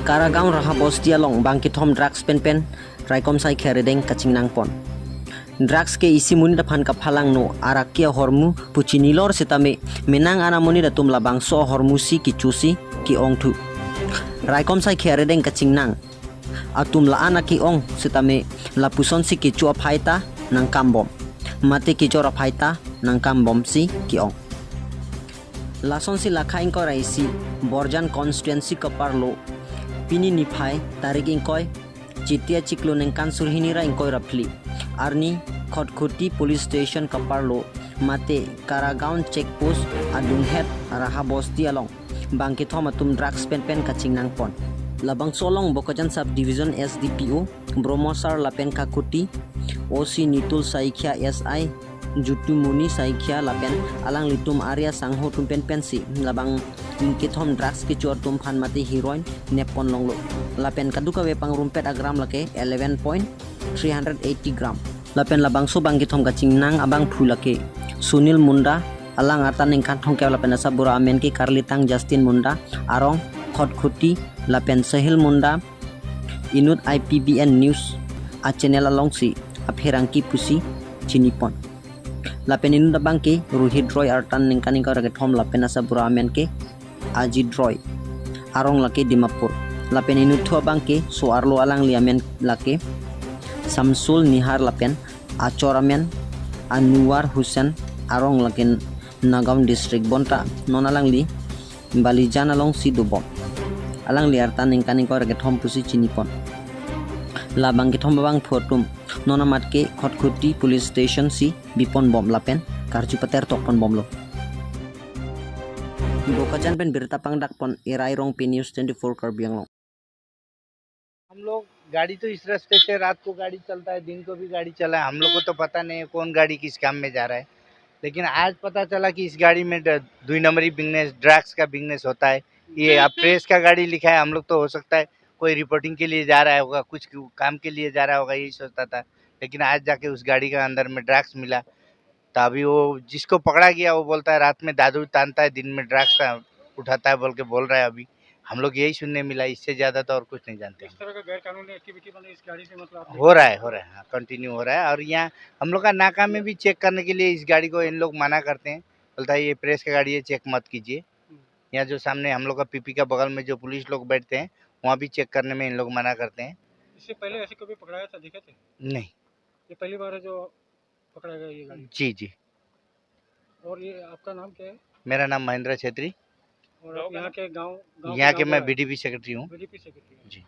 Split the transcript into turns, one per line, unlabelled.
Karagaon raha bostia long bangki thom drugs pen raikom sai kheredeng kaching nang pon. Drugs ke isi muni da phan ka phalang no arakia hormu puchini lor sitame menang ana muni da tumla bangso hormusi ki chusi ki ongthu. Raikom sai kheredeng kaching nang atum la ana ki ong sitame la puson si ki chua phaita nang kambom. Mate ki chora phaita nang kambom si ki ong. Lason si lakhain ko raisi Borjan constituency kaparlo pini nifai tarik ingkoi citia ciklo nengkan surhinira ingkoi rapli arni khotkhoti police station kaparlo mate Karagaon checkpost adung het raha bosti along bangki thoma tum drugs pen kaching nang pon labang solong bokajan sub division SDPO bromosar lapen kakuti OC nitul saikhya SI jutu muni saikhya lapen alang litum area sangho tumpen pensi labang kithom drugs ki chor tum phan mati heroin nepon longlo lapen kaduka wepang rumpet agram lake 11.380 gram lapen labang so bang kithom kaching nang abang phulake Sunil Munda alang atan ningkan thongke lapen asabura amen ki Karlitang Justin Munda arong khotkhoti lapen Sahil Munda inut IPBN news a channel alongsi apherangki pusi chinipon lapen inu dabang ke Rohit Roy artan ningkan ka rage thom lapen asabura amen ke Ajit Roy arong lake Dimapur lapen inu thua bangke so arlo alang liamen lake Samsul Nihar lapen Achoramen Anwar Hussein arong lake Nagaon district bonta non alang li Balijan along Sidobom alang li artan ningkan ko rage thom pusi chinipon labang ke thom bang photum nonamat ke khotkhoti police station si bipon bom lapen karjupater tokpon bom lo Bokajan पेन बिरता पंगडक पन एराई रोंग पे news 24 कर बियांग लोग
हम लोग गाड़ी तो इस रास्ते से रात को गाड़ी चलता है, दिन को भी गाड़ी चला है। हम लोग को तो पता नहीं है कौन गाड़ी किस काम में जा रहा है, लेकिन आज पता चला कि इस गाड़ी में 2 नंबरी बिजनेस ड्रग्स का बिजनेस होता है। ये अब प्रेस का गाड़ी लिखा है, हम लोग तो हो सकता है कोई रिपोर्टिंग के लिए जा रहा होगा, कुछ काम के लिए जा रहा होगा, यही सोचता था। लेकिन आज जाके उस गाड़ी का अंदर में ड्रग्स मिला। तो अभी वो जिसको पकड़ा गया वो बोलता है रात में दारू तानता है, दिन में ड्रग्स उठाता है बोल के बोल रहा है। अभी हम लोग यही सुनने मिला, इससे ज्यादा तो और कुछ नहीं जानते।
इस तरह का गैर कानूनी एक्टिविटी मतलब इस गाड़ी से मतलब आप
हो रहा है हाँ, कंटिन्यू हो रहा है। और यहाँ हम लोग का नाका में भी चेक करने के लिए इस गाड़ी को इन लोग मना करते हैं, बोलता है ये प्रेस का गाड़ी है, चेक मत कीजिए। यहाँ जो सामने हम लोग का पीपी का बगल में जो पुलिस लोग बैठते हैं वहाँ भी चेक करने में इन लोग मना करते हैं।
इससे पहले ऐसे कभी पकड़ाया था, देखे थे?
नहीं,
ये पहली बार है जो पकड़ा गया ये गाड़ी।
जी जी।
और ये आपका नाम क्या है?
मेरा नाम महेंद्र छेत्री,
और आप यहाँ के गाँव
यहाँ के मैं बीडीपी सेक्रेटरी हूँ।
BDP secretary.
जी।